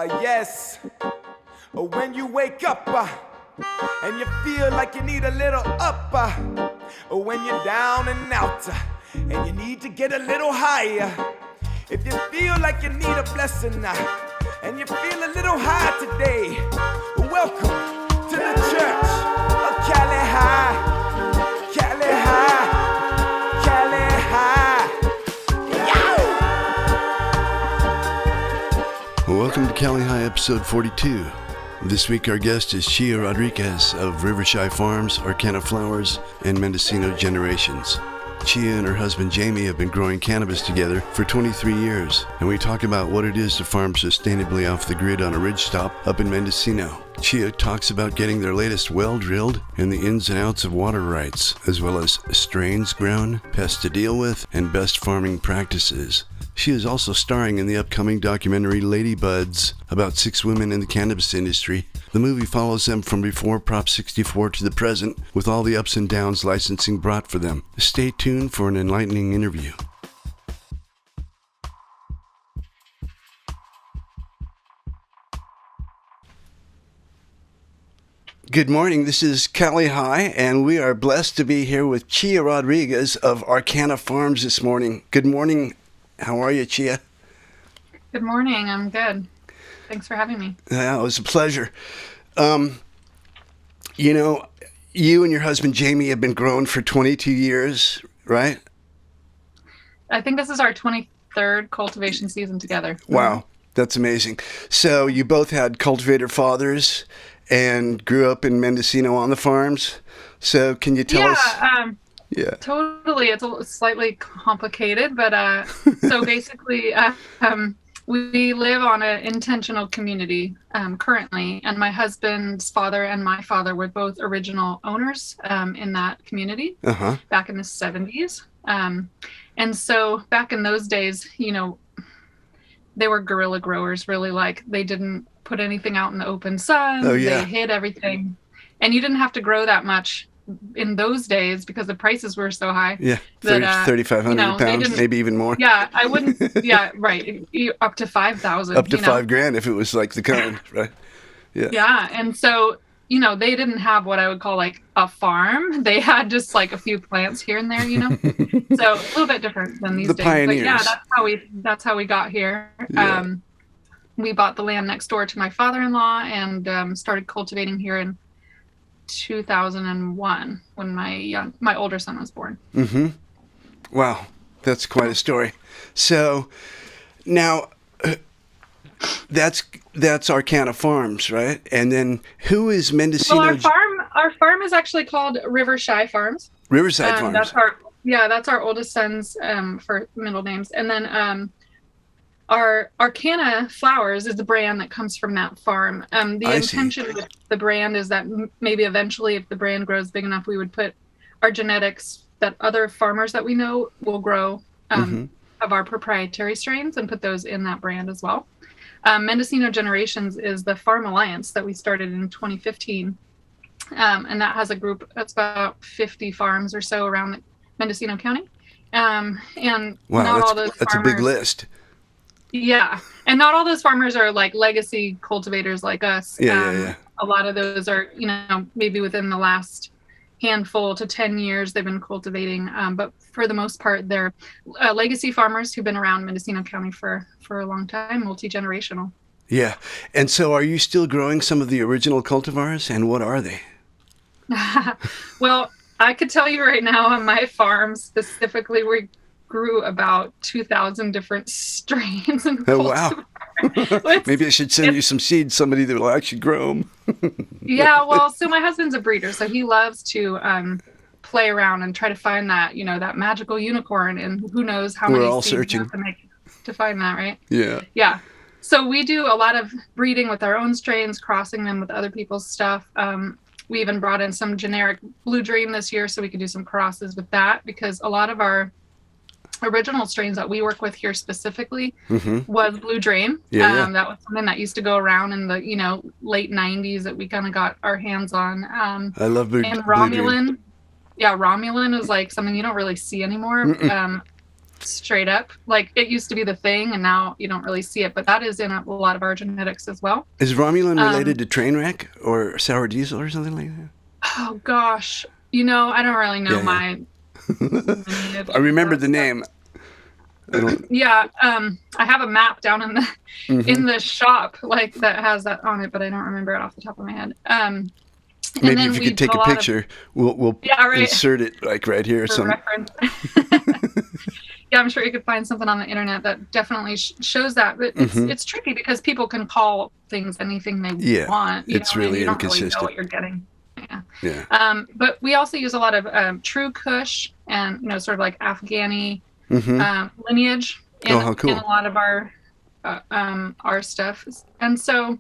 Yes. When you wake up and you feel like you need a little up, when you're down and out and you need to get a little higher, if you feel like you need a blessing and you feel a little high today, welcome to the church of Cali High, Cali High, Cali High. Welcome to Cali High, episode 42. This week our guest is Chiah Rodriques of River Txai Farms, Arcanna Flowers, and Mendocino Generations. Chiah and her husband Jamie have been growing cannabis together for 23 years, and we talk about what it is to farm sustainably off the grid on a ridgetop up in Mendocino. Chiah talks about getting their latest well drilled and the ins and outs of water rights, as well as strains grown, pests to deal with, and best farming practices. She is also starring in the upcoming documentary Ladybuds about 6 women in the cannabis industry. The movie follows them from before Prop 64 to the present, with all the ups and downs licensing brought for them. Stay tuned for an enlightening interview. Good morning, this is Cali High, and we are blessed to be here with Chiah Rodriques of Arcanna Farms this morning. Good morning. How are you, Chiah? Good morning. I'm good. Thanks for having me. Yeah, it was a pleasure. You know, you and your husband Jamie have been growing for 22 years, right? I think this is our 23rd cultivation season together. Wow, that's amazing. So you both had cultivator fathers and grew up in Mendocino on the farms. So can you tell us? Yeah, totally. It's slightly complicated, but so basically, we live on an intentional community currently, and my husband's father and my father were both original owners in that community back in the 70s. And so back in those days, you know, they were guerrilla growers, really. Like, they didn't put anything out in the open sun. They hid everything, and you didn't have to grow that much in those days because the prices were so high. Yeah, 3,500 pounds, maybe even more. Yeah, I wouldn't. Yeah, right. Up to 5,000. Up to $5,000 if it was like the cone, right? Yeah. Yeah, and so, you know, they didn't have what I would call like a farm. They had just like a few plants here and there, you know. So a little bit different than these days. Pioneers. But yeah, that's how we got here. Yeah. We bought the land next door to my father-in-law and started cultivating here in 2001 when my older son was born. Mm-hmm. Wow, that's quite a story. So now that's Arcanna Farms, right? And then who is Mendocino? Well, our farm is actually called River Txai Farms. River Txai Farms. That's our oldest son's for middle names, and then our Arcanna Flowers is the brand that comes from that farm. The intention with the brand is that maybe eventually, if the brand grows big enough, we would put our genetics that other farmers that we know will grow of our proprietary strains and put those in that brand as well. Mendocino Generations is the farm alliance that we started in 2015. And that has a group that's about 50 farms or so around Mendocino County. And wow, not all those that's farmers, a big list. Yeah, and not all those farmers are like legacy cultivators like us. Yeah. A lot of those are, you know, maybe within the last handful to 10 years they've been cultivating. But for the most part, they're legacy farmers who've been around Mendocino County for a long time, multi-generational. Yeah, and so are you still growing some of the original cultivars, and what are they? Well, I could tell you right now on my farm specifically, we grew about 2,000 different strains and cultivars. Wow. Maybe I should send you some seeds, somebody that will actually grow them. Yeah, well, so my husband's a breeder, so he loves to play around and try to find that, you know, that magical unicorn, and who knows how many We're all seeds searching you have to make to find that, right? Yeah. Yeah. So we do a lot of breeding with our own strains, crossing them with other people's stuff. We even brought in some generic Blue Dream this year so we could do some crosses with that, because a lot of our original strains that we work with here specifically was Blue Dream. That was something that used to go around in the, you know, late 90s that we kind of got our hands on. I love Blue and Romulan. Yeah, Romulan is like something you don't really see anymore. straight up. Like it used to be the thing, and now you don't really see it, but that is in a lot of our genetics as well. Is Romulan related to Trainwreck or Sour Diesel or something like that? Oh gosh, I don't really know my. I remember the name. Yeah, I have a map down in the in the shop like that has that on it, but I don't remember it off the top of my head. Maybe if you could take a picture, we'll insert it like right here or something. Yeah, I'm sure you could find something on the internet that definitely shows that, but it's tricky because people can call things anything they want. It's really you don't inconsistent. Really know what you're getting. Yeah. But we also use a lot of True Kush and sort of like Afghani lineage in a lot of our stuff, and so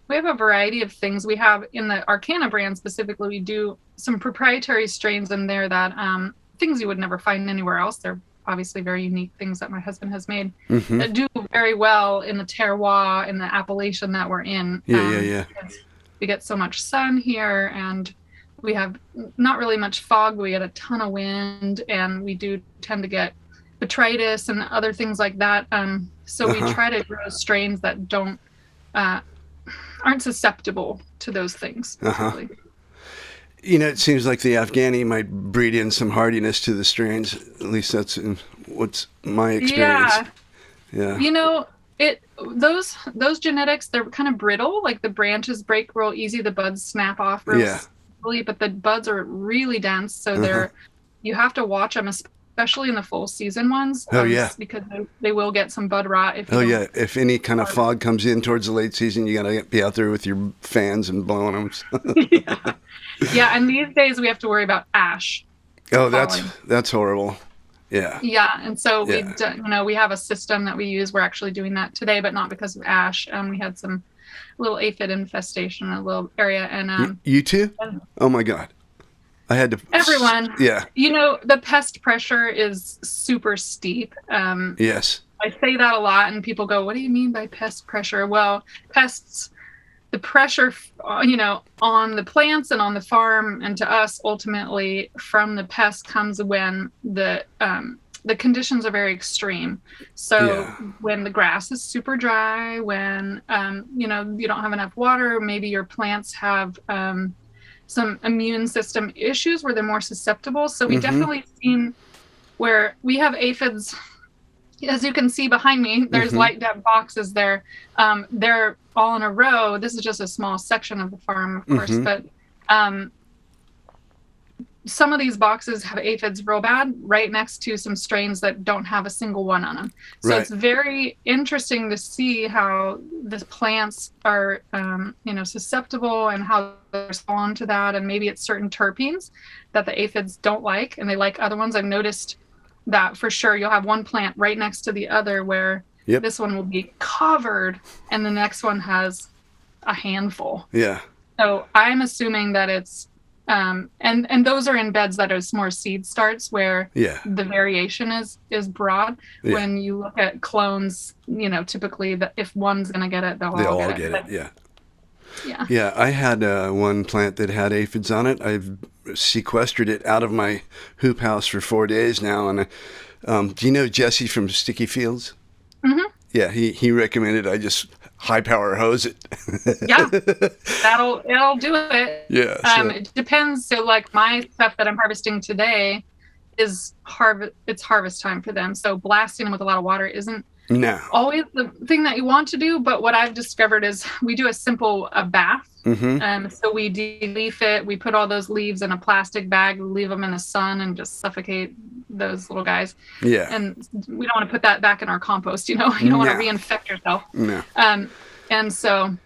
we have a variety of things. We have in the Arcanna brand specifically, we do some proprietary strains in there that things you would never find anywhere else. They're obviously very unique things that my husband has made that do very well in the terroir, in the appellation that we're in. Yeah. We get so much sun here, and we have not really much fog, but we get a ton of wind, and we do tend to get botrytis and other things like that. So we try to grow strains that aren't susceptible to those things. Really. It seems like the Afghani might breed in some hardiness to the strains. At least that's what's my experience. Yeah. Those genetics, they're kind of brittle. Like the branches break real easy, the buds snap off real easily, but the buds are really dense, so you have to watch them, especially in the full season ones. Because they will get some bud rot. If any kind of fog comes in towards the late season, you gotta be out there with your fans and blowing them. Yeah, and these days we have to worry about ash. Oh, that's horrible. Yeah. Yeah, and so we have a system that we use. We're actually doing that today, but not because of ash. We had some little aphid infestation in a little area, and you too? Oh my God. I had to. Everyone. Yeah. The pest pressure is super steep. Yes. I say that a lot, and people go, "What do you mean by pest pressure?" Well, pests, the pressure, on the plants and on the farm, and to us, ultimately, from the pest comes when the conditions are very extreme. So when the grass is super dry, when you don't have enough water, maybe your plants have some immune system issues where they're more susceptible. So we definitely seen where we have aphids, as you can see behind me, there's light depth boxes there. They're all in a row. This is just a small section of the farm, of course, but some of these boxes have aphids real bad right next to some strains that don't have a single one on them. So it's very interesting to see how the plants are, susceptible and how they respond to that. And maybe it's certain terpenes that the aphids don't like, and they like other ones. I've noticed that for sure. You'll have one plant right next to the other where this one will be covered and the next one has a handful. Yeah. So I'm assuming that it's and those are in beds that are more seed starts where the variation is broad. When you look at clones, typically that if one's going to get it, they'll all get it. Yeah. I had one plant that had aphids on it. I've sequestered it out of my hoop house for 4 days now. And do you know Jesse from Sticky Fields? Yeah, he recommended I just high power hose it. Yeah, it'll do it. Yeah. It depends. So like my stuff that I'm harvesting today is it's harvest time for them. So blasting them with a lot of water isn't always the thing that you want to do. But what I've discovered is we do a simple bath. So we de-leaf it. We put all those leaves in a plastic bag, leave them in the sun, and just suffocate those little guys. Yeah. And we don't want to put that back in our compost. You don't want to reinfect yourself. No. And so,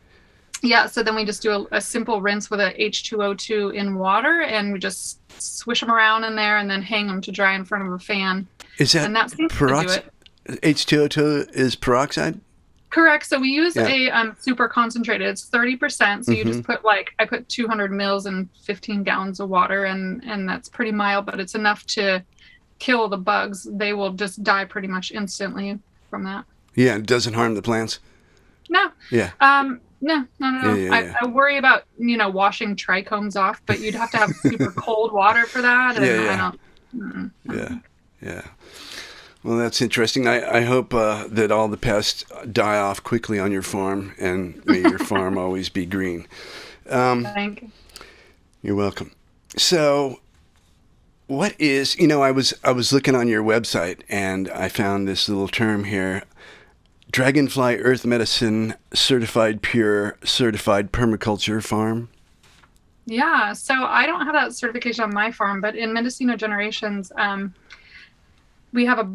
so then we just do a simple rinse with a H2O2 in water, and we just swish them around in there, and then hang them to dry in front of a fan. Is that peroxide? H2O2 is peroxide? Correct. So we use a super concentrated. It's 30%. So you just put I put 200 mils in 15 gallons of water, and that's pretty mild, but it's enough to kill the bugs. They will just die pretty much instantly from that. Yeah, it doesn't harm the plants. No. Yeah. No, not at all. Yeah. I worry about washing trichomes off, but you'd have to have super cold water for that. And I don't. Yeah. Well, that's interesting. I hope that all the pests die off quickly on your farm, and may your farm always be green. Thank you. You're welcome. So, what is, I was looking on your website, and I found this little term here: Dragonfly Earth Medicine Certified Pure Certified Permaculture Farm. Yeah, so I don't have that certification on my farm, but in Mendocino Generations, we have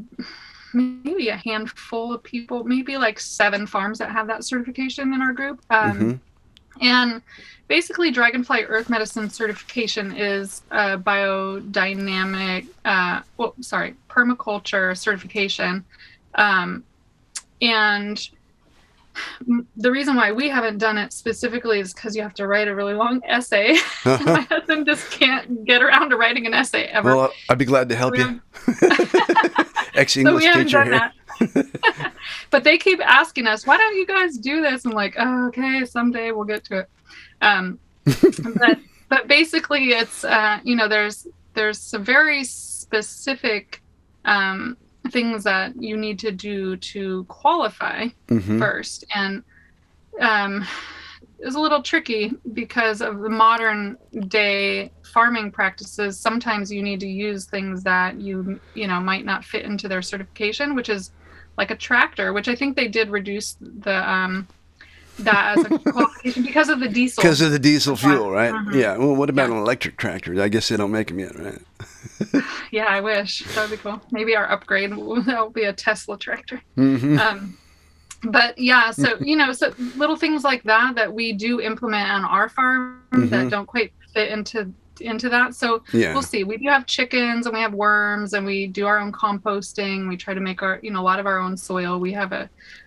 maybe a handful of people, maybe like 7 farms that have that certification in our group. And basically, Dragonfly Earth Medicine certification is a biodynamic, permaculture certification. And the reason why we haven't done it specifically is because you have to write a really long essay. My husband just can't get around to writing an essay ever. Well, I'd be glad to help you. Ex-English teacher here. But they keep asking us, why don't you guys do this? I'm like, oh, okay, someday we'll get to it. But basically it's, there's some very specific things that you need to do to qualify first. And it's a little tricky because of the modern day farming practices. Sometimes you need to use things that you might not fit into their certification, which is like a tractor, which I think they did reduce the that as a qualification because of the diesel. Because of the diesel fuel, right? Yeah. Well, what about an electric tractor? I guess they don't make them yet, right? Yeah, I wish. That would be cool. Maybe our upgrade will be a Tesla tractor. But yeah, so so little things like that we do implement on our farm that don't quite fit into that. So we'll see. We do have chickens and we have worms and we do our own composting. We try to make our a lot of our own soil. We have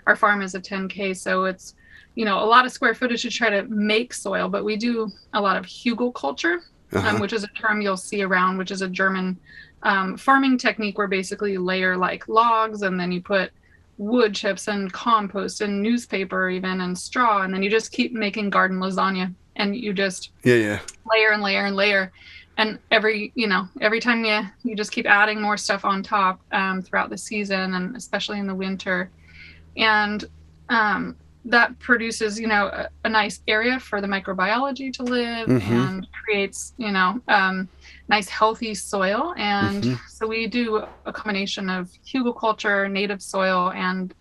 our farm is a 10K, so it's a lot of square footage to try to make soil, but we do a lot of hugelkultur, which is a term you'll see around, which is a German farming technique where basically you layer like logs and then you put wood chips and compost and newspaper even and straw, and then you just keep making garden lasagna, and you just layer and layer and layer, and every time you just keep adding more stuff on top throughout the season, and especially in the winter, and that produces a nice area for the microbiology to live and creates nice healthy soil. And so we do a combination of hugelkultur, native soil, and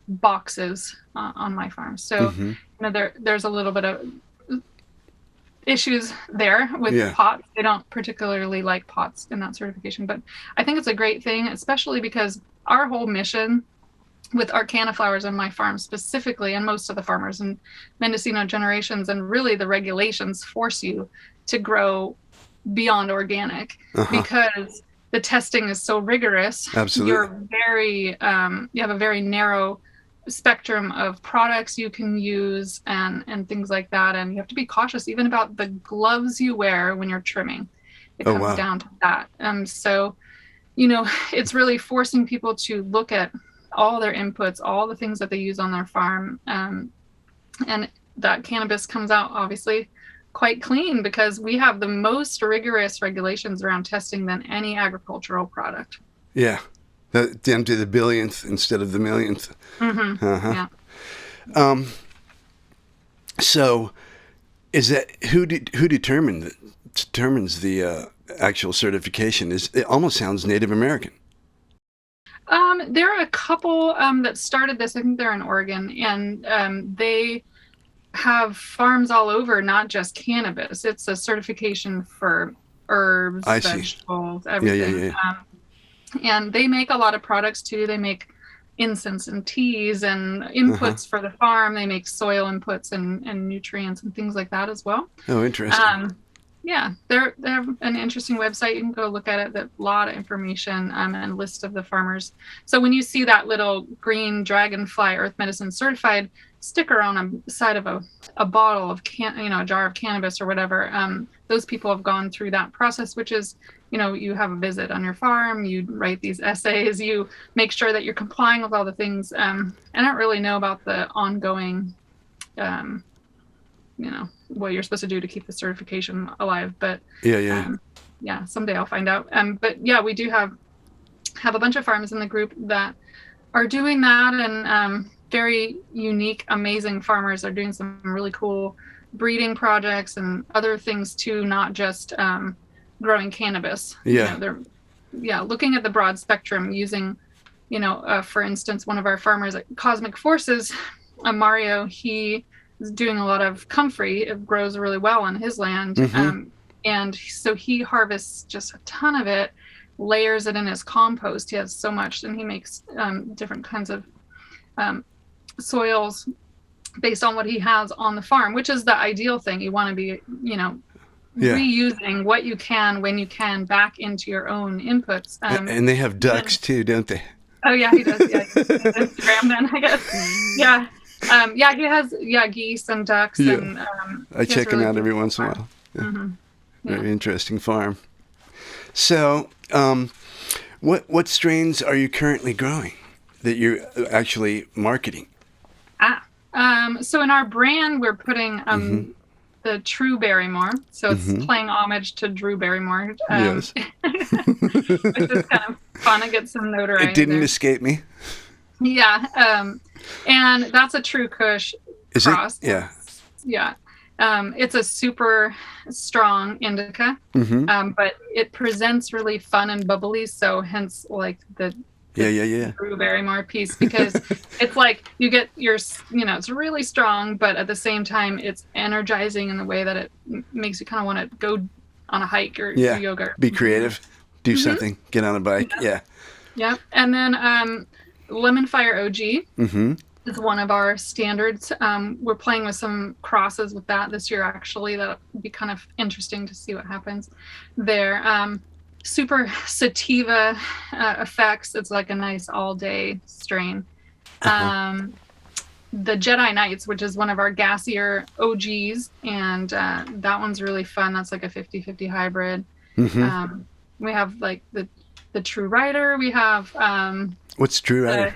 boxes on my farm. So there's a little bit of issues there with pots. They don't particularly like pots in that certification, but I think it's a great thing, especially because our whole mission with Arcanna flowers on my farm specifically, and most of the farmers in Mendocino Generations, and really the regulations force you to grow beyond organic because the testing is so rigorous. Absolutely. You have a very narrow spectrum of products you can use and things like that, and you have to be cautious even about the gloves you wear when you're trimming. It comes down to that. So it's really forcing people to look at all their inputs, all the things that they use on their farm, and that cannabis comes out obviously quite clean because we have the most rigorous regulations around testing than any agricultural product. Yeah, down to the billionth instead of the millionth. Yeah. So, is that who determines the actual certification? It almost sounds Native American. There are a couple that started this. I think they're in Oregon, and they have farms all over, not just cannabis. It's a certification for herbs, vegetables, everything. And they make a lot of products too. They make incense and teas and inputs for the farm. They make soil inputs and nutrients and things like that as well. Oh, interesting. Yeah, they have an interesting website. You can go look at it. There's a lot of information and a list of the farmers. So when you see that little green Dragonfly Earth Medicine certified sticker on a side of a bottle of a jar of cannabis or whatever, those people have gone through that process, which is, you have a visit on your farm, you write these essays, you make sure that you're complying with all the things. I don't really know about the ongoing what you're supposed to do to keep the certification alive, but someday I'll find out. But yeah, we do have have a bunch of farms in the group that are doing that, and very unique, amazing farmers are doing some really cool breeding projects and other things too, not just growing cannabis. Yeah. They're looking at the broad spectrum using, for instance, one of our farmers at Cosmic Forces, Mario, he is doing a lot of comfrey. It grows really well on his land. And so he harvests just a ton of it, layers it in his compost. He has so much, and he makes different kinds of soils based on what he has on the farm, which is the ideal thing. You want to be, reusing what you can when you can back into your own inputs. And they have ducks too, don't they? Oh yeah, he does. Yeah, Instagram then, I guess. Yeah. He has geese and ducks, and I check him out every once in a while. Very interesting farm. So, what strains are you currently growing that you're actually marketing? So in our brand, we're putting the True Barrymore. So it's playing homage to Drew Barrymore. Yes. Which is kind of fun. It gets some notoriety. It didn't escape me. Yeah. And that's a True Kush cross. Is it? Yeah. Yeah. It's a super strong indica, but it presents really fun and bubbly. So hence like the Drew Barrymore piece, because it's like you get your, it's really strong, but at the same time it's energizing in the way that it makes you kind of want to go on a hike or do yoga. Be creative, do something, get on a bike. Yeah. And then Lemon Fire OG is one of our standards. We're playing with some crosses with that this year, actually. That'll be kind of interesting to see what happens there. Super sativa effects. It's like a nice all-day strain. The Jedi Knights, which is one of our gassier OGs, and that one's really fun. That's like a 50-50 hybrid. We have like the True Rider. We have what's True Rider?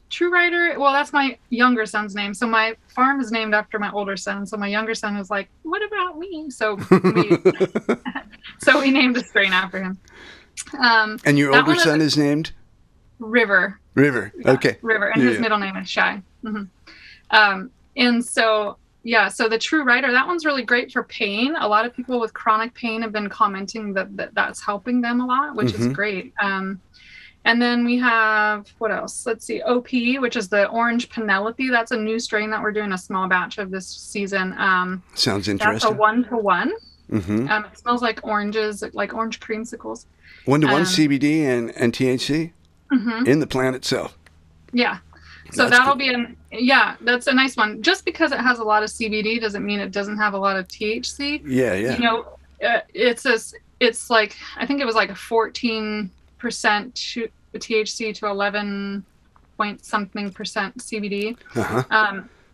True Rider. Well, that's my younger son's name. So my farm is named after my older son. So my younger son was like, "What about me?" So we named a strain after him. And your older son is named River. River. Okay. River, and his middle name is Chiah. And so so the True Rider, that one's really great for pain. A lot of people with chronic pain have been commenting that's helping them a lot, which is great. And then we have, what else? Let's see, OP, which is the Orange Penelope. That's a new strain that we're doing a small batch of this season. Sounds interesting. That's a 1-to-1. It smells like oranges, like orange creamsicles. 1-to-1 CBD and THC in the plant itself. Yeah. So that'll be that's a nice one. Just because it has a lot of CBD doesn't mean it doesn't have a lot of THC. Yeah. It's like, I think it was like a 14% THC to 11 point something percent CBD.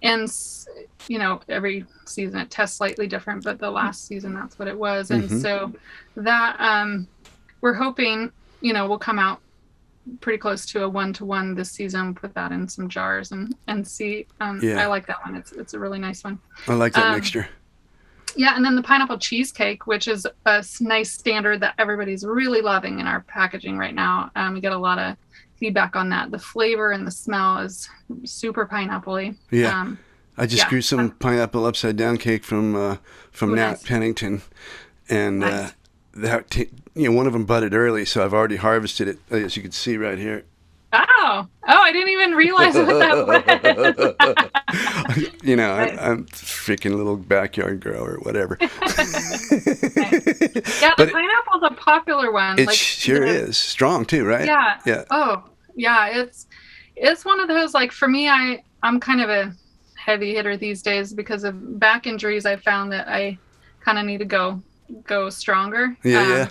And every season it tests slightly different, but the last season that's what it was. And so that we're hoping will come out pretty close to a 1-to-1 this season. Put that in some jars and see. I like that one. It's a really nice one. I like that mixture. Yeah, and then the pineapple cheesecake, which is a nice standard that everybody's really loving in our packaging right now. We get a lot of feedback on that. The flavor and the smell is super pineapple-y. Yeah. I just grew some pineapple upside down cake from Nat nice. Pennington, and one of them budded early, so I've already harvested it, as you can see right here. Oh, I didn't even realize what that was. I'm freaking little backyard grower, whatever. Nice. Yeah, the pineapple's a popular one. It sure is. Strong too, right? Yeah. Yeah. Oh, yeah. It's one of those, like, for me, I'm kind of a heavy hitter these days because of back injuries. I found that I kind of need to go stronger. Yeah.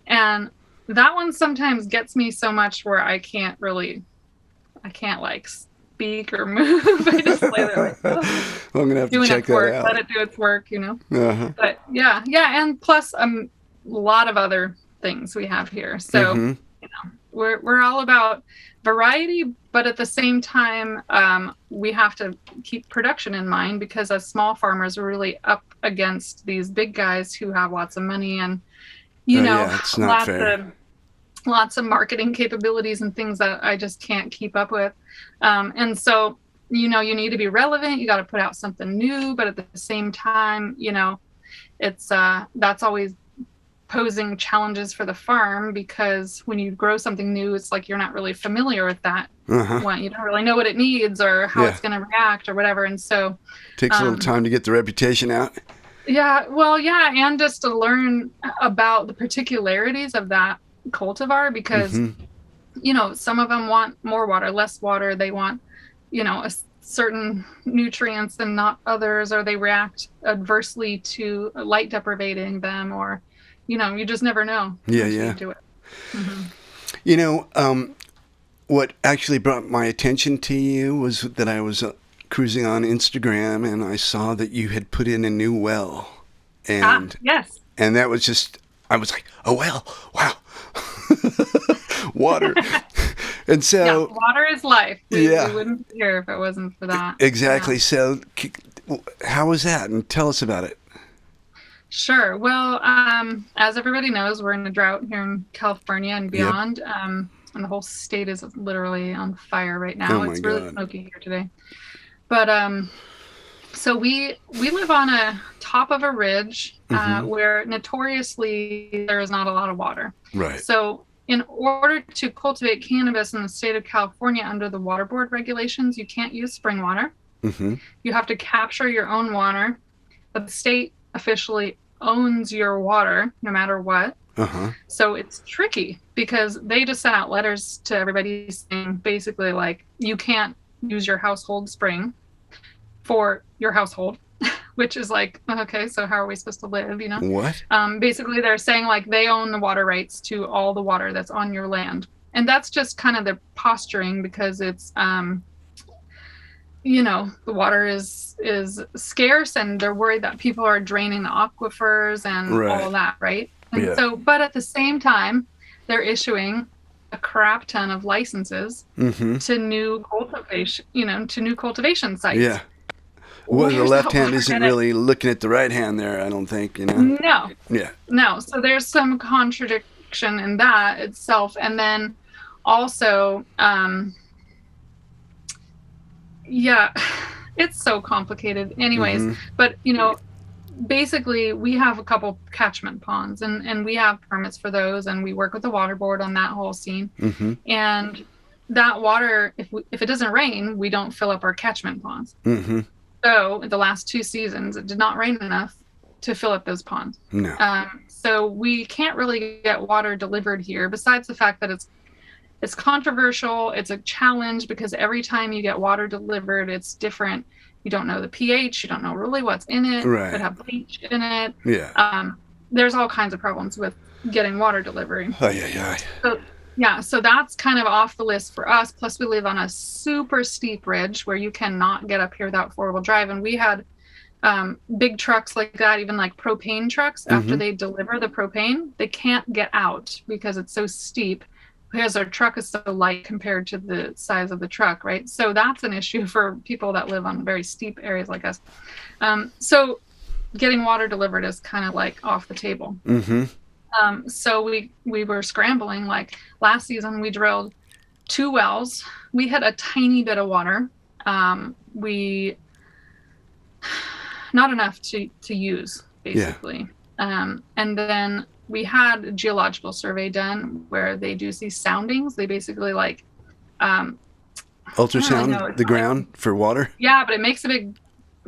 And that one sometimes gets me so much where I can't like speak or move. I just lay there like, I'm gonna have to check that out. Let it do its work, But yeah, and plus a lot of other things we have here. So we're all about variety, but at the same time, we have to keep production in mind, because as small farmers, we're really up against these big guys who have lots of money and it's not lots fair. of lots of marketing capabilities and things that I just can't keep up with. And so, you need to be relevant. You got to put out something new, but at the same time, it's that's always posing challenges for the farm, because when you grow something new, it's like you're not really familiar with that. One, you don't really know what it needs or how it's going to react or whatever. And so takes a little time to get the reputation out. Yeah, well, yeah, and just to learn about the particularities of that cultivar, because some of them want more water, less water. They want certain nutrients and not others, or they react adversely to light deprivating them, or you just never know. Yeah. Do it. What actually brought my attention to you was that I was cruising on Instagram and I saw that you had put in a new well, and yes, and that was just, I was like, oh well, wow. Water. And so water is life. We wouldn't be here if it wasn't for that. Exactly. So how was that? And tell us about it. Sure. Well, as everybody knows, we're in a drought here in California and beyond. And the whole state is literally on fire right now. It's really smoky here today. But so we live on a top of a ridge where notoriously there is not a lot of water. Right. So in order to cultivate cannabis in the state of California under the water board regulations, you can't use spring water. You have to capture your own water, but the state officially owns your water no matter what. So it's tricky because they just sent out letters to everybody saying basically like, you can't use your household spring for your household, which is like, okay, so how are we supposed to live, What? Basically they're saying like they own the water rights to all the water that's on your land. And that's just kind of the posturing, because it's the water is scarce and they're worried that people are draining the aquifers and all that, right? And so, but at the same time, they're issuing a crap ton of licenses to new cultivation sites. Yeah. Well, the left hand isn't really looking at the right hand there, I don't think, No. Yeah. No. So there's some contradiction in that itself. And then also, it's so complicated anyways. But, basically we have a couple catchment ponds and we have permits for those, and we work with the water board on that whole scene. And that water, if it doesn't rain, we don't fill up our catchment ponds. So the last 2 seasons, it did not rain enough to fill up those ponds. No. So we can't really get water delivered here, besides the fact that it's controversial. It's a challenge because every time you get water delivered, it's different. You don't know the pH. You don't know really what's in it. Right. It could have bleach in it. Yeah. There's all kinds of problems with getting water delivery. So that's kind of off the list for us. Plus, we live on a super steep ridge where you cannot get up here without four-wheel drive. And we had big trucks like that, even like propane trucks, after they deliver the propane, they can't get out because it's so steep, because our truck is so light compared to the size of the truck, right? So that's an issue for people that live on very steep areas like us. So getting water delivered is kind of like off the table. So we were scrambling. Like last season, we drilled 2 wells. We had a tiny bit of water. Not enough to use, basically. And then we had a geological survey done where they do these soundings. They basically like ultrasound the ground for water. Yeah, but it makes a big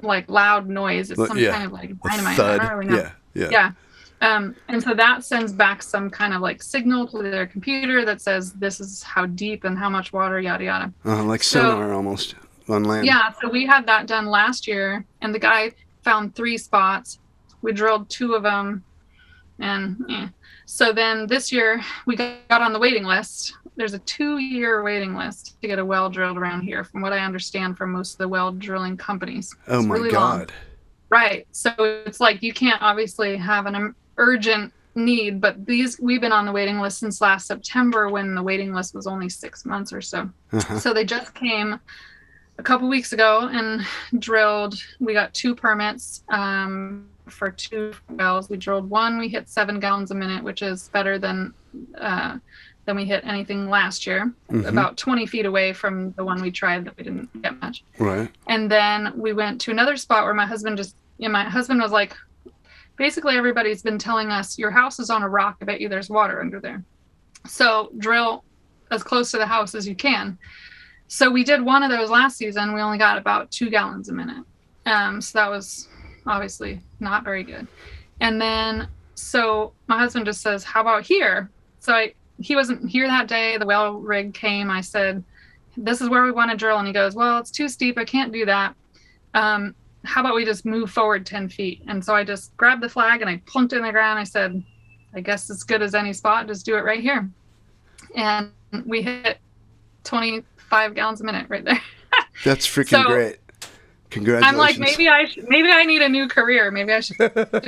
like loud noise. It's some kind of like dynamite. Thud. I don't really know. Yeah. And so that sends back some kind of like signal to their computer that says this is how deep and how much water, yada yada. Like sonar almost on land. Yeah, so we had that done last year, and the guy found 3 spots. We drilled 2 of them, and so then this year we got on the waiting list. There's a 2-year waiting list to get a well drilled around here, from what I understand from most of the well drilling companies. Oh my really God. Long. Right. So it's like you can't obviously have an urgent need, but we've been on the waiting list since last September, when the waiting list was only 6 months or so. So they just came a couple weeks ago and drilled. We got 2 permits for 2 wells. We drilled 1. We hit 7 gallons a minute, which is better than than we hit anything last year, about 20 feet away from the one we tried that we didn't get much. Right. And then we went to another spot where my husband was like, basically everybody's been telling us, your house is on a rock. I bet you there's water under there. So drill as close to the house as you can. So we did one of those last season. We only got about 2 gallons a minute. So that was obviously not very good. And then, so my husband just says, how about here? So he wasn't here that day. The well rig came. I said, this is where we want to drill. And he goes, well, it's too steep. I can't do that. How about we just move forward 10 feet? And so I just grabbed the flag and I plunked it in the ground. I said, I guess it's good as any spot. Just do it right here. And we hit 25 gallons a minute right there. That's freaking great. Congratulations. I'm like, maybe I need a new career. Maybe I should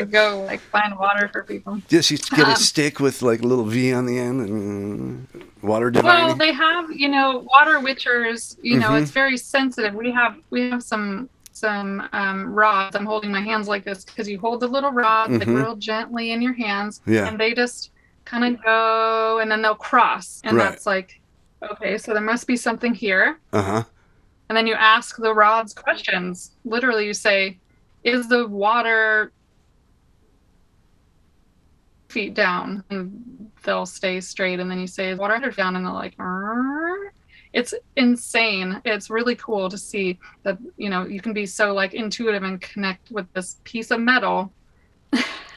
go like find water for people. Just you get a stick with like a little V on the end and water divining. Well, they have, water witchers, it's very sensitive. We have some rods. I'm holding my hands like this because you hold the little rod like real gently in your hands, and they just kind of go, and then they'll cross, and that's like, okay, so there must be something here. And then you ask the rods questions. Literally, you say, is the water feet down? And they'll stay straight. And then you say, is water 100 down? And they're like, it's insane. It's really cool to see that, you can be so like intuitive and connect with this piece of metal.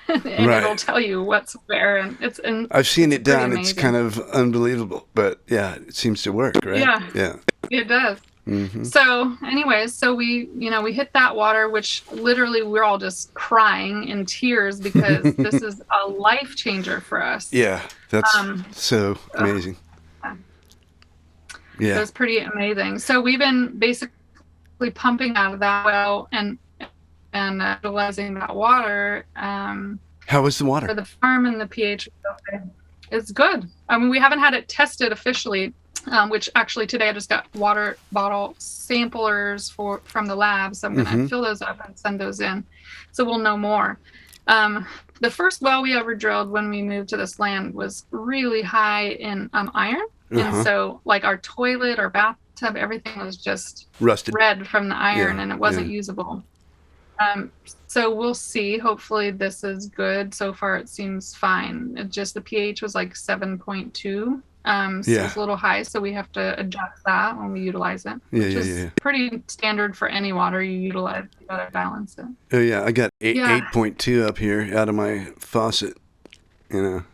And it'll tell you what's where. And I've seen it done. It's kind of unbelievable. But yeah, it seems to work, right? Yeah. It does. So anyways, we hit that water, which literally we're all just crying in tears because this is a life changer for us. Yeah, that's so amazing. Yeah. It was pretty amazing. So we've been basically pumping out of that well and utilizing that water. How was the water? For the farm, and the pH is good. I mean, we haven't had it tested officially. Which actually today I just got water bottle samplers from the lab. So I'm going to fill those up and send those in. So we'll know more. The first well we ever drilled when we moved to this land was really high in iron. And so like our toilet, our bathtub, everything was just rusted red from the iron, and it wasn't usable. So we'll see. Hopefully this is good. So far it seems fine. It just, the pH was like 7.2. So it's a little high, so we have to adjust that when we utilize it. Which is pretty standard for any water you utilize. You gotta balance it. Oh yeah, I got 8.2 up here out of my faucet.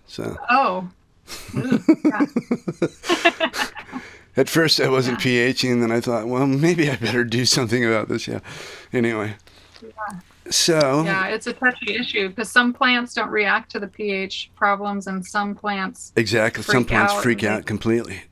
So. Oh. At first I wasn't pHing, and then I thought, well, maybe I better do something about this. Yeah. Anyway. Yeah. So. Yeah, it's a touchy issue because some plants don't react to the pH problems, and some plants some plants freak out completely.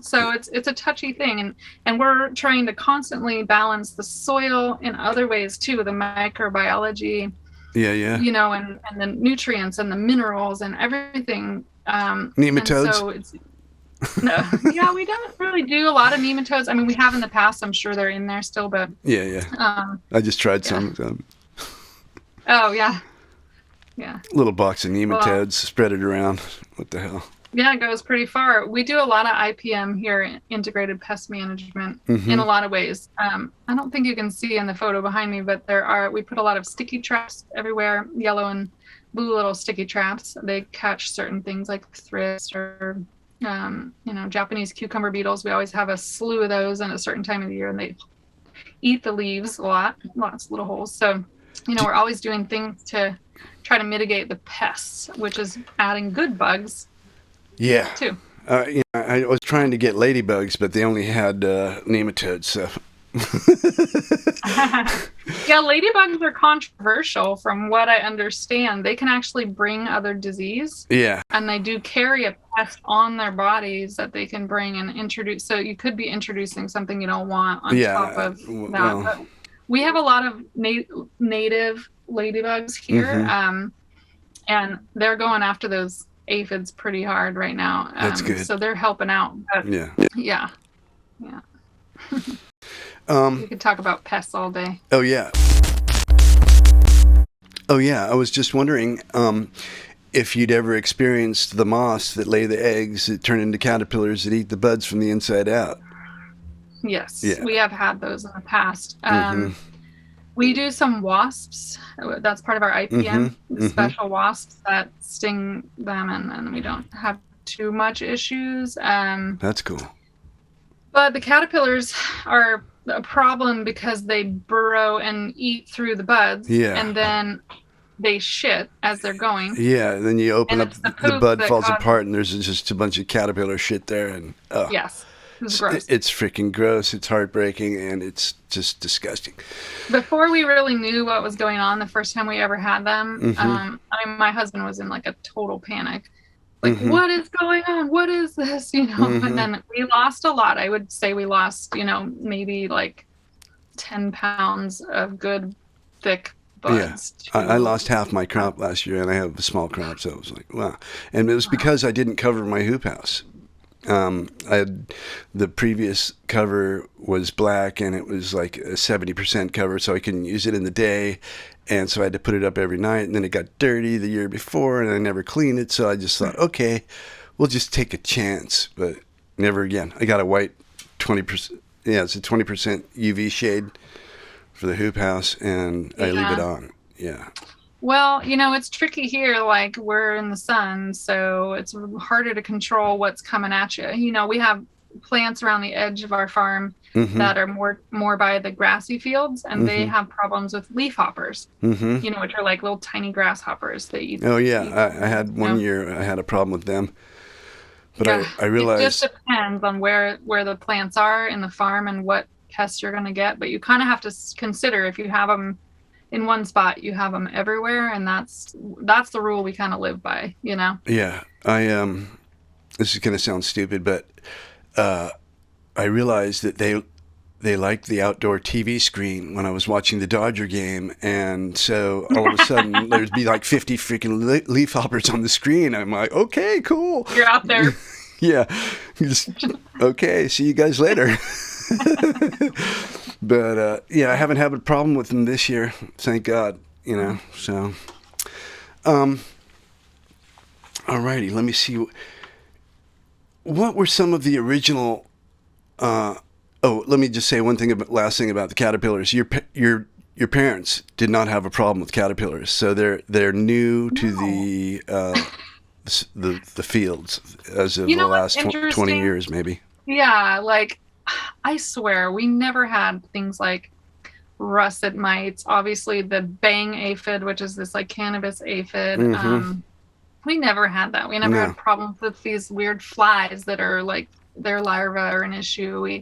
So it's a touchy thing, and we're trying to constantly balance the soil in other ways too, the microbiology. Yeah. And the nutrients and the minerals and everything. Nematodes. And so it's. No, we don't really do a lot of nematodes. I mean, we have in the past. I'm sure they're in there still, but I just tried some. Oh yeah. Little box of nematodes, spread it around. What the hell? Yeah, it goes pretty far. We do a lot of IPM here, integrated pest management, in a lot of ways. I don't think you can see in the photo behind me, but we put a lot of sticky traps everywhere, yellow and blue little sticky traps. They catch certain things like thrips or Japanese cucumber beetles. We always have a slew of those in a certain time of the year, and they eat the leaves a lot, lots of little holes. So, we're always doing things to try to mitigate the pests, which is adding good bugs. Yeah. Too. I was trying to get ladybugs, but they only had nematodes. So. Yeah, ladybugs are controversial from what I understand. They can actually bring other disease. Yeah. And they do carry a pest on their bodies that they can bring and introduce. So you could be introducing something you don't want on top of that. But we have a lot of native ladybugs here. And they're going after those aphids pretty hard right now. That's good. So they're helping out. But yeah. We could talk about pests all day. Oh yeah. I was just wondering, if you'd ever experienced the moths that lay the eggs that turn into caterpillars that eat the buds from the inside out. Yes, Yeah. we have had those in the past. Mm-hmm. We do some wasps. That's part of our IPM, special wasps that sting them, and we don't have too much issues. That's cool. But the caterpillars are a problem because they burrow and eat through the buds, and then they shit as they're going. Yeah, then you open up, the bud falls apart, and there's just a bunch of caterpillar shit there, and yes, it's gross. It's freaking gross. It's heartbreaking, and it's just disgusting. Before we really knew what was going on, the first time we ever had them, my husband was in like a total panic. Like, what is going on? What is this? And then we lost a lot. I would say we lost, maybe like 10 pounds of good, thick buds. Yeah, I lost half my crop last year, and I have a small crop, so it was like, wow. And it was because I didn't cover my hoop house. The previous cover was black, and it was like a 70% cover, so I couldn't use it in the day. And so I had to put it up every night, and then it got dirty the year before, and I never cleaned it. So I just thought, okay, we'll just take a chance, but never again. I got a white 20%. Yeah, it's a 20% UV shade for the hoop house, and I leave it on. Yeah. Well, it's tricky here. Like, we're in the sun, so it's harder to control what's coming at you. We have plants around the edge of our farm that are more by the grassy fields, and they have problems with leaf hoppers, which are like little tiny grasshoppers that eat. Oh, yeah. I had one year, I had a problem with them. But I realized... It just depends on where the plants are in the farm and what pests you're going to get. But you kind of have to consider, if you have them in one spot, you have them everywhere, and that's the rule we kind of live by, Yeah. This is going to sound stupid, but I realized that they liked the outdoor TV screen when I was watching the Dodger game, and so all of a sudden there'd be like 50 freaking leaf hoppers on the screen. I'm like, okay, cool. You're out there. Yeah. Just, okay, see you guys later. But I haven't had a problem with them this year, thank God. So. Alrighty, let me see. What were some of the original? Let me just say last thing about the caterpillars. Your parents did not have a problem with caterpillars, so they're new to the fields as of the last 20 years, maybe. Yeah, like I swear we never had things like russet mites. Obviously, the bang aphid, which is this like cannabis aphid. We never had that. We never had problems with these weird flies that are like their larvae are an issue.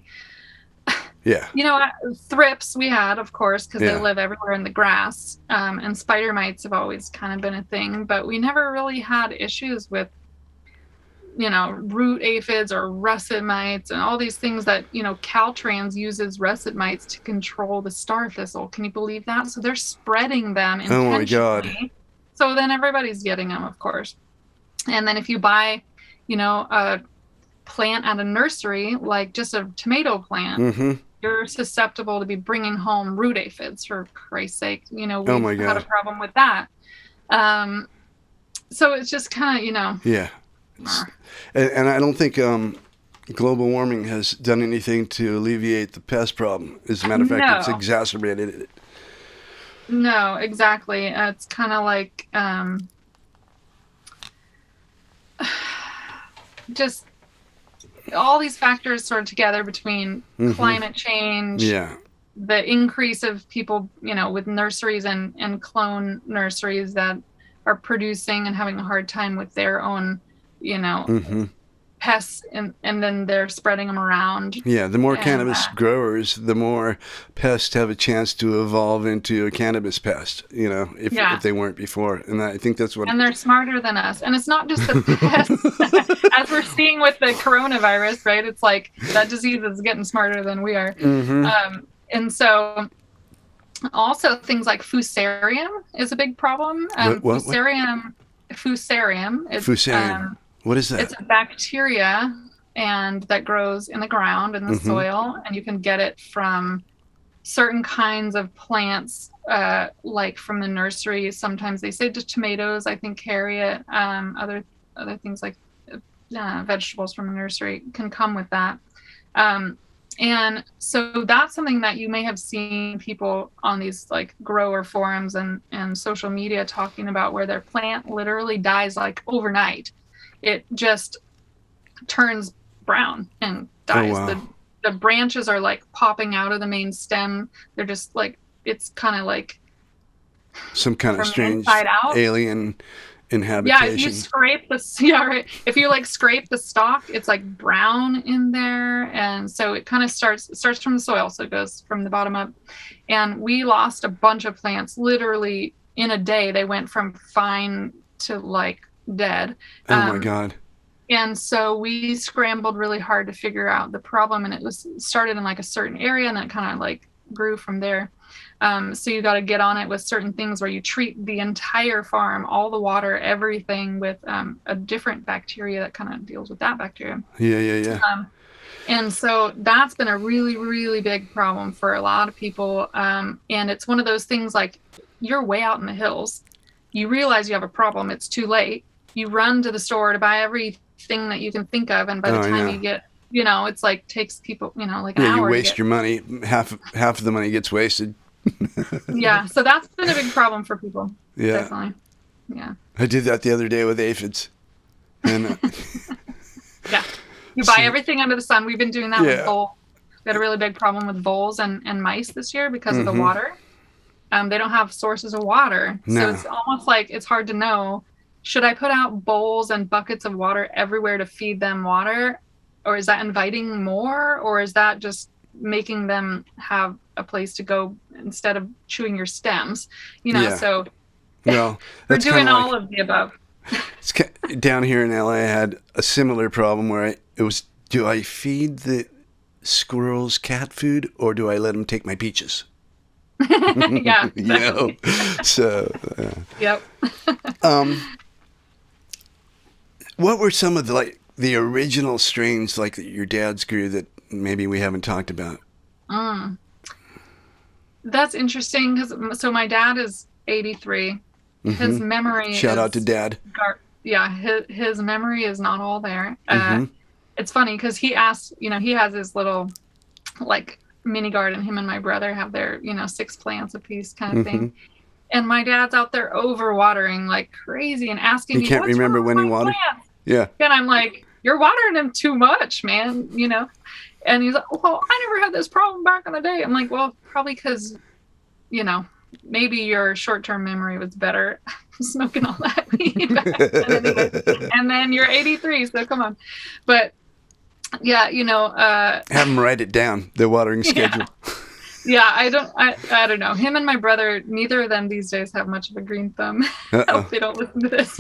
Thrips we had, of course, because they live everywhere in the grass. And spider mites have always kind of been a thing, but we never really had issues with, root aphids or russet mites and all these things that, Caltrans uses russet mites to control the star thistle. Can you believe that? So they're spreading them intentionally. Oh my God. So then everybody's getting them, of course. And then if you buy, a plant at a nursery, like just a tomato plant, you're susceptible to be bringing home root aphids, for Christ's sake. We've had a problem with that. So it's just kind of, Yeah. And I don't think global warming has done anything to alleviate the pest problem. As a matter of fact, it's exacerbated it. No, exactly. It's kind of like just all these factors sort of together between climate change, the increase of people, with nurseries and clone nurseries that are producing and having a hard time with their own, pests, and then they're spreading them around. Yeah, the more cannabis growers, the more pests have a chance to evolve into a cannabis pest, if they weren't before. And I think that's what... And they're smarter than us. And it's not just the pests. As we're seeing with the coronavirus, right? It's like that disease is getting smarter than we are. And so also things like fusarium is a big problem. What? Fusarium. Fusarium. What is that? It's a bacteria that grows in the ground, in the soil, and you can get it from certain kinds of plants, like from the nursery. Sometimes they say the tomatoes, I think, carry it. Other things like vegetables from the nursery can come with that. And so that's something that you may have seen people on these like grower forums and social media talking about, where their plant literally dies like overnight. It just turns brown and dies. Oh, wow. The branches are like popping out of the main stem. They're just like, it's kind of like some kind of strange alien inhabitation. Yeah, if you scrape if you like scrape the stalk, it's like brown in there. And so it kind of starts from the soil. So it goes from the bottom up. And we lost a bunch of plants literally in a day. They went from fine to like dead. Oh my God. And so we scrambled really hard to figure out the problem. And it started in like a certain area, and then it kind of like grew from there. So you got to get on it with certain things where you treat the entire farm, all the water, everything with a different bacteria that kind of deals with that bacteria. Yeah. And so that's been a really, really big problem for a lot of people. And it's one of those things like, you're way out in the hills. You realize you have a problem. It's too late. You run to the store to buy everything that you can think of. And by the time you get, it's like takes people, like an hour. You waste your money. Half of the money gets wasted. Yeah, so that's been a big problem for people. Yeah, definitely. Yeah, I did that the other day with aphids, and yeah, you buy everything under the sun. We've been doing that with voles. We had a really big problem with voles and mice this year because of the water. They don't have sources of water, so it's almost like it's hard to know, should I put out bowls and buckets of water everywhere to feed them water, or is that inviting more, or is that just making them have a place to go instead of chewing your stems, so well, we're doing all of the above. Down here in LA, I had a similar problem where it was, do I feed the squirrels cat food or do I let them take my peaches? Yeah, exactly. So yep. What were some of the original strains like that your dad's grew that maybe we haven't talked about? That's interesting because my dad is 83. His memory shout out to Dad. His memory is not all there. It's funny because he asked, he has his little like mini garden. Him and my brother have their 6 plants apiece kind of thing. And my dad's out there overwatering like crazy and asking me, can't remember when he watered. Plants? Yeah. And I'm like, you're watering them too much, man. And he's like, well, I never had this problem back in the day. I'm like, well, probably because, maybe your short-term memory was better smoking all that weed back then anyway. And then you're 83, so come on. But yeah, have them write it down, the watering schedule. Yeah, I don't know. Him and my brother, neither of them these days have much of a green thumb. I hope they don't listen to this.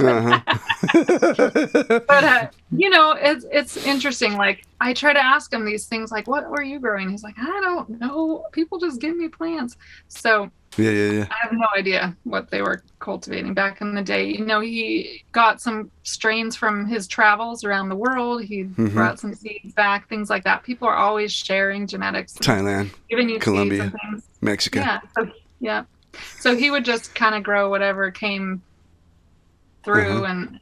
But it's interesting. Like, I try to ask him these things, like, what were you growing? He's like, I don't know. People just give me plants. So yeah. I have no idea what they were cultivating back in the day. He got some strains from his travels around the world. He brought some seeds back, things like that. People are always sharing genetics. Thailand, giving you Colombia, seeds and things. Mexico. Yeah. So he would just kind of grow whatever came through and,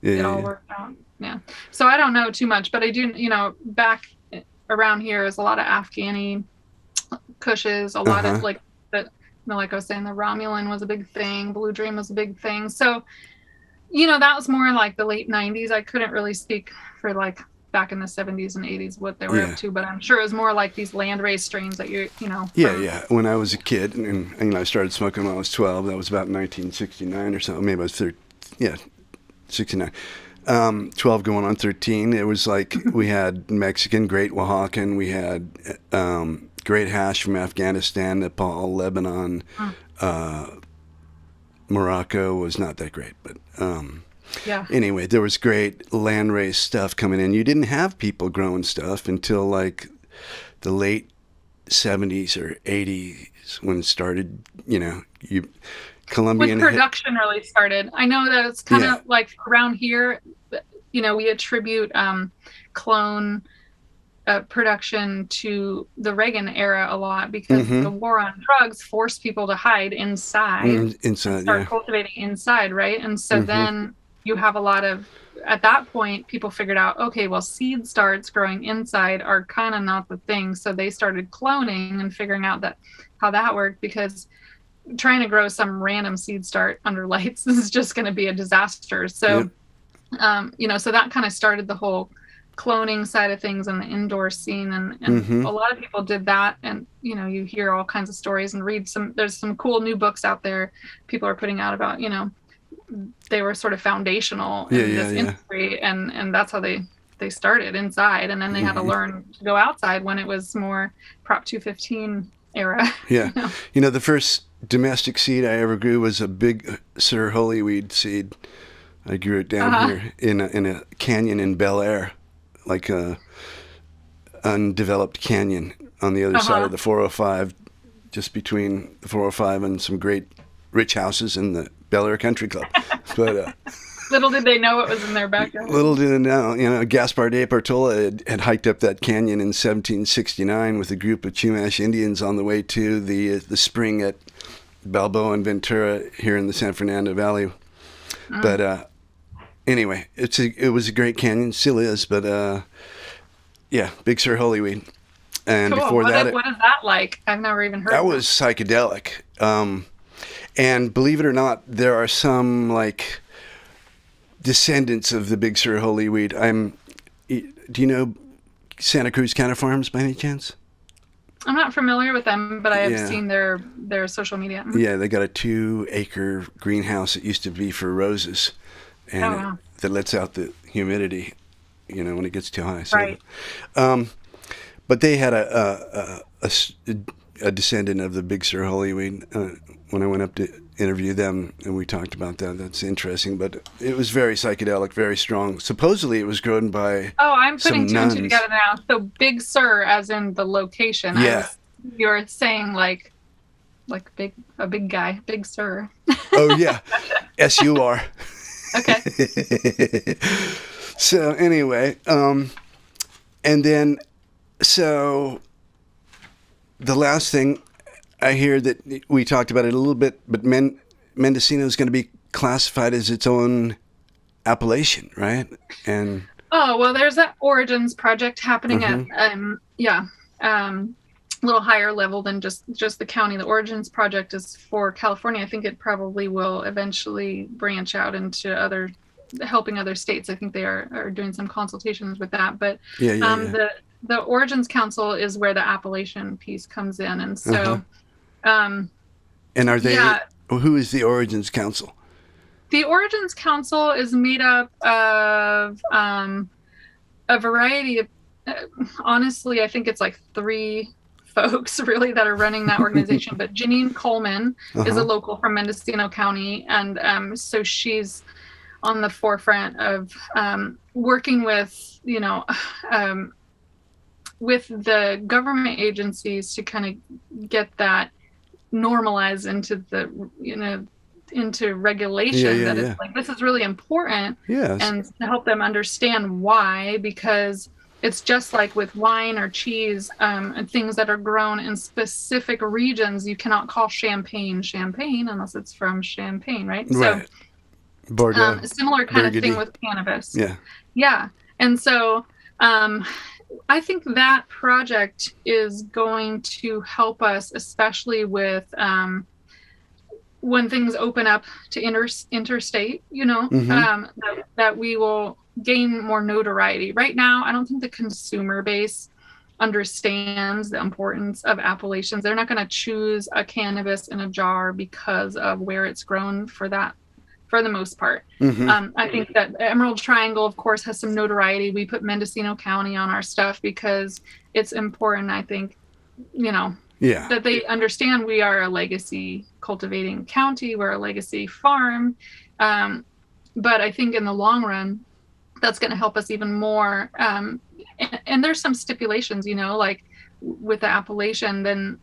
it all worked out. Yeah. So I don't know too much, but I do, back around here is a lot of Afghani Kushes, a lot of like I was saying, the Romulan was a big thing. Blue Dream was a big thing. So, that was more like the late 90s. I couldn't really speak for like back in the 70s and 80s what they were up to, but I'm sure it was more like these landrace strains that Yeah. When I was a kid and I started smoking when I was 12, that was about 1969 or something. Maybe I was 69. 12 going on 13. It was like we had Mexican, Great Oaxacan. We had great hash from Afghanistan, Nepal, Lebanon. Morocco was not that great, but anyway, there was great landrace stuff coming in. You didn't have people growing stuff until like the late 70s or 80s when it started, Colombian. When production really started. I know that it's kind of like around here, we attribute clone production to the Reagan era a lot, because the war on drugs forced people to hide inside, start cultivating inside, right? And so then you have a lot of, at that point, people figured out, okay, well, seed starts growing inside are kind of not the thing. So they started cloning and figuring out that how that worked, because trying to grow some random seed start under lights is just going to be a disaster. So, so that kind of started the whole cloning side of things in the indoor scene. And a lot of people did that. And, you hear all kinds of stories and read there's some cool new books out there people are putting out about, they were sort of foundational in this industry. And that's how they started inside. And then they had to learn to go outside when it was more Prop 215 era. Yeah. The first domestic seed I ever grew was a big Sir Holyweed seed. I grew it down here in a canyon in Bel Air, like a undeveloped canyon on the other side of the 405, just between the 405 and some great rich houses in the Bel Air Country Club. But little did they know it was in their backyard. Little did they know. Gaspar de Portola had hiked up that canyon in 1769 with a group of Chumash Indians on the way to the spring at Balboa and Ventura here in the San Fernando Valley. But anyway, it was a great canyon, still is. But Big Sur Holyweed. And cool. before that, what is that like? I've never even heard. That was psychedelic. And believe it or not, there are some like descendants of the Big Sur Holyweed. Do you know Santa Cruz Cattle Farms by any chance? I'm not familiar with them, but I have seen their social media. Yeah, they got a 2-acre greenhouse that used to be for roses, and that lets out the humidity, when it gets too high. So, right. But they had a descendant of the Big Sur Holyweed when I went up to interview them, and we talked about that. That's interesting, but it was very psychedelic, very strong. Supposedly it was grown by I'm putting two and nuns. two together now. So Big Sur as in the location. Yeah. You're saying like a big guy, Big Sur. Oh yeah. SUR. Okay. So anyway, and then so the last thing I hear that we talked about it a little bit, but Mendocino is going to be classified as its own appellation, right? And there's that Origins project happening at a little higher level than just the county. The Origins project is for California. I think it probably will eventually branch out into helping other states. I think they are doing some consultations with that. But the Origins Council is where the appellation piece comes in, and so. And are they? Who is the Origins Council? The Origins Council is made up of a variety of. Honestly, I think it's like 3 folks really that are running that organization. But Janine Coleman is a local from Mendocino County, and so she's on the forefront of working with with the government agencies to kind of get that normalized into the into regulation it's like this is really important and to help them understand why, because it's just like with wine or cheese and things that are grown in specific regions. You cannot call champagne unless it's from Champagne, right? So Bordeaux, similar kind Burgundy. of thing with cannabis. Yeah. And so I think that project is going to help us, especially with when things open up to interstate, that we will gain more notoriety. Right now, I don't think the consumer base understands the importance of appellations. They're not going to choose a cannabis in a jar because of where it's grown for the most part. I think that Emerald Triangle, of course, has some notoriety. We put Mendocino County on our stuff because it's important, I think, that they understand we are a legacy cultivating county. We're a legacy farm. But I think in the long run, that's going to help us even more. And there's some stipulations, like with the appellation, then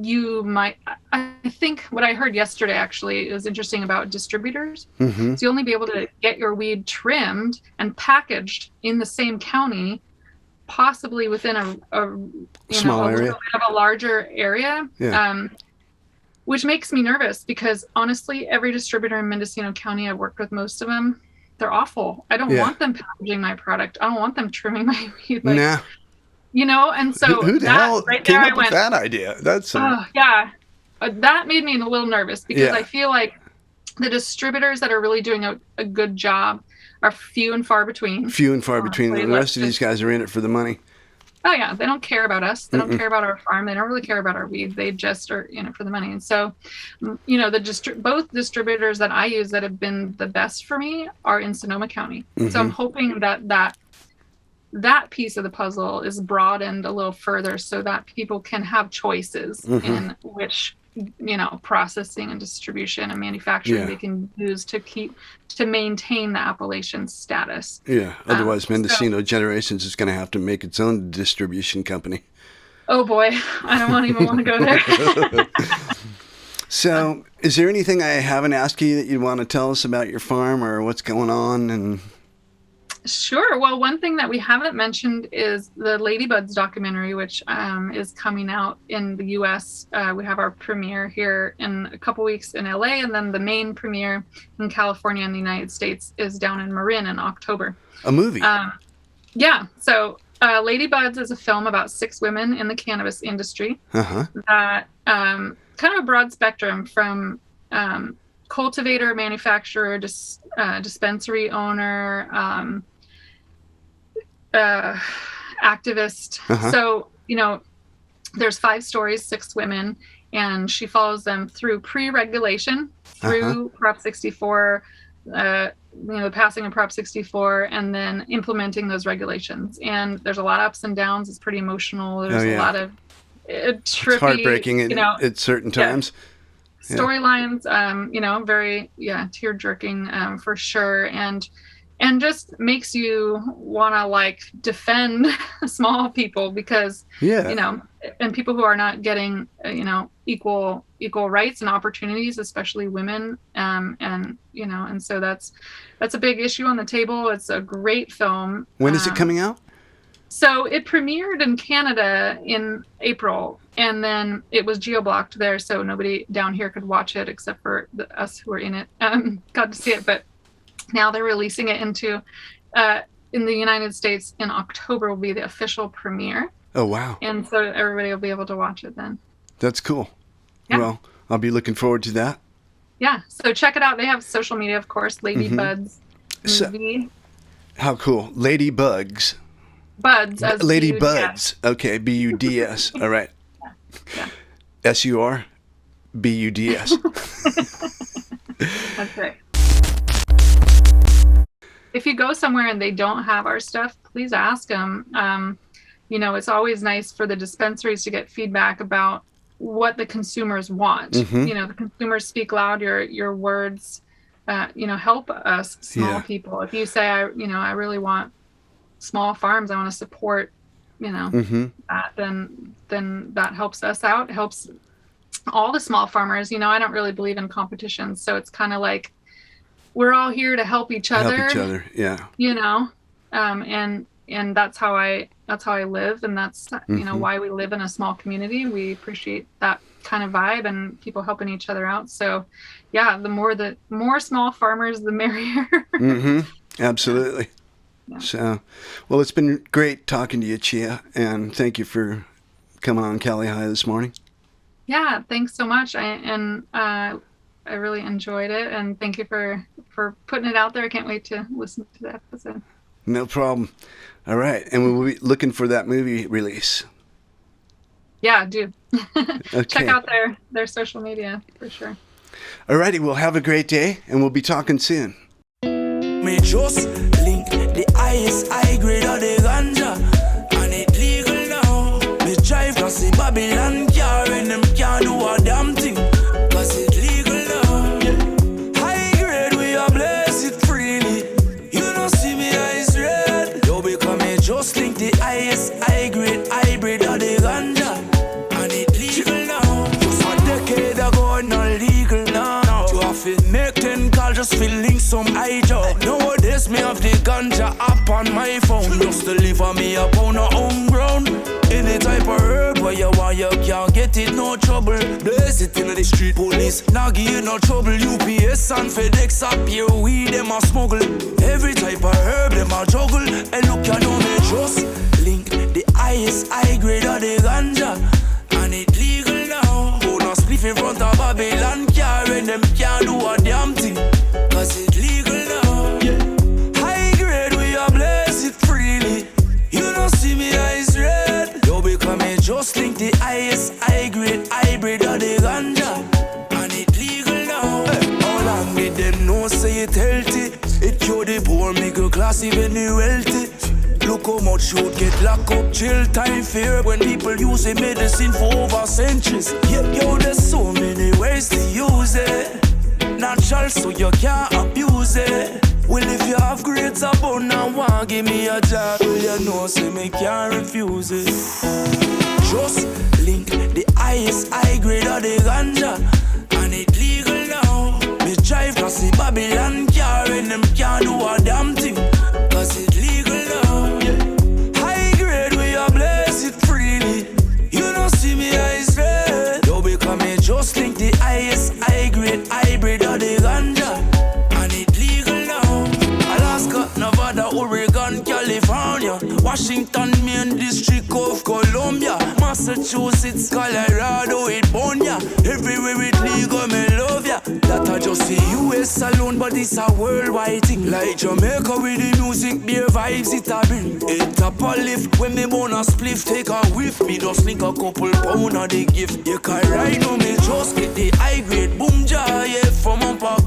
you might, I think what I heard yesterday actually is interesting about distributors. So you'll only be able to get your weed trimmed and packaged in the same county possibly within a small area, little bit of a larger area. Yeah. Which makes me nervous because honestly, every distributor in Mendocino County, I've worked with most of them, they're awful. I don't want them packaging my product. I don't want them trimming my weed. Like, nah. And so who the hell right came there, up with that idea? That's that made me a little nervous because I feel like the distributors that are really doing a good job are few and far between. The rest of these guys are in it for the money. Oh yeah, they don't care about us. They don't care about our farm. They don't really care about our weed. They just are in it for the money. And so, both distributors that I use that have been the best for me are in Sonoma County. So I'm hoping that piece of the puzzle is broadened a little further so that people can have choices in which processing and distribution and manufacturing they can use to maintain the appellation status. Yeah, otherwise Mendocino Generations is going to have to make its own distribution company. Oh boy, I don't even want to go there. So, is there anything I haven't asked you that you want to tell us about your farm or what's going on? And Sure. Well, one thing that we haven't mentioned is the Ladybuds documentary, which is coming out in the U.S. We have our premiere here in a couple weeks in L.A., and then the main premiere in California and the United States is down in Marin in October. A movie? Yeah. So Ladybuds is a film about 6 women in the cannabis industry that kind of a broad spectrum from cultivator, manufacturer, dispensary owner, activist. So, there's 5 stories, 6 women, and she follows them through pre-regulation, through Prop 64, the passing of Prop 64, and then implementing those regulations. And there's a lot of ups and downs. It's pretty emotional. There's a lot of trippy, it's heartbreaking at certain times. Storylines, very tear-jerking for sure, and just makes you want to defend small people because and people who are not getting equal rights and opportunities, especially women, and so that's a big issue on the table. It's a great film. When is it coming out? So it premiered in Canada in April, and then it was geo-blocked there, so nobody down here could watch it except for us who are in it. Got to see it, but now they're releasing it into in the United States in October will be the official premiere. Oh wow! And so everybody will be able to watch it then. That's cool. Yeah. Well, I'll be looking forward to that. Yeah. So check it out. They have social media, of course. Ladybuds movie. How cool! Ladybugs. Buds. As Ladybuds. Okay, B-U-D-S. All right. Yeah. S-U-R B-U-D-S. That's right. If you go somewhere and they don't have our stuff, please ask them. It's always nice for the dispensaries to get feedback about what the consumers want. The consumers speak loud. Your words, help us small people. If you say, I really want small farms, I want to support, that, then that helps us out. It helps all the small farmers. I don't really believe in competition, so it's kind of like we're all here to help each other. Yeah. And that's how I live, and that's why we live in a small community. We appreciate that kind of vibe and people helping each other out. So, yeah, the more small farmers, the merrier. Absolutely. Yeah. So, well, it's been great talking to you, Chiah, and thank you for coming on Cali High this morning. Yeah, thanks so much. I really enjoyed it, and thank you for putting it out there. I can't wait to listen to the episode. No problem. All right, and we'll be looking for that movie release. Yeah, do. Okay. Check out their social media for sure. All righty, well, have a great day, and we'll be talking soon. Me just link the highest high grade of the ganja, and it legal now. Me drive cause the Babylon car and them can't do a damn thing, cause it legal now. High grade we are blessed freely. You don't see me eyes red. Yo, because me just link the highest high grade hybrid of the ganja, and it legal now. Just a decade ago, not legal now. You have to make 10 calls just to link some eye job. Nowadays me have the ganja app on my phone. Just the deliver me a pound of home ground. Any type of herb where you want, you can't get it, no trouble. Blaze it in the street, police now give you no trouble. UPS and FedEx up here, weed them a smuggle. Every type of herb them a juggle. And look, you know me just link the highest high grade of the ganja, and it legal now. Hold a spliff in front of Babylon car, and them can't do a damn thing, cause it legal now. High grade we a blaze it freely. You don't see me eyes red. Yo, because me just link the highest high grade hybrid of the ganja, and it legal now. How long did them know say it healthy? It cure the poor, middle class, even the wealthy. Look how much you'd get locked up, jail time fear when people use a medicine for over centuries. Yet yo, there's so many ways to use it. Natural so you can't abuse it. Well, if you have grades abundant, want give me a job, well, you know, say me can't refuse it. Just link the highest high grade of the ganja, and it legal now. Me drive past the Babylon car, and them can't do a damn thing, cause it legal now. High grade we a blaze it freely. You don't see me eyes red. Yo, because me just link the highest high grade hybrid of the ganja, and it legal now. Alaska, Nevada, Oregon, California, Washington, Maine District of Columbia, Massachusetts, Colorado, it born ya. Everywhere it legal, me love ya. That I just see US alone, but it's a worldwide thing. Like Jamaica with the music, beer vibes it a bring. It up a lift when me wanna spliff, take a whiff. Me just link a couple pound of the gift. You can ride on me, just get the high grade boom jar, yeah, from up a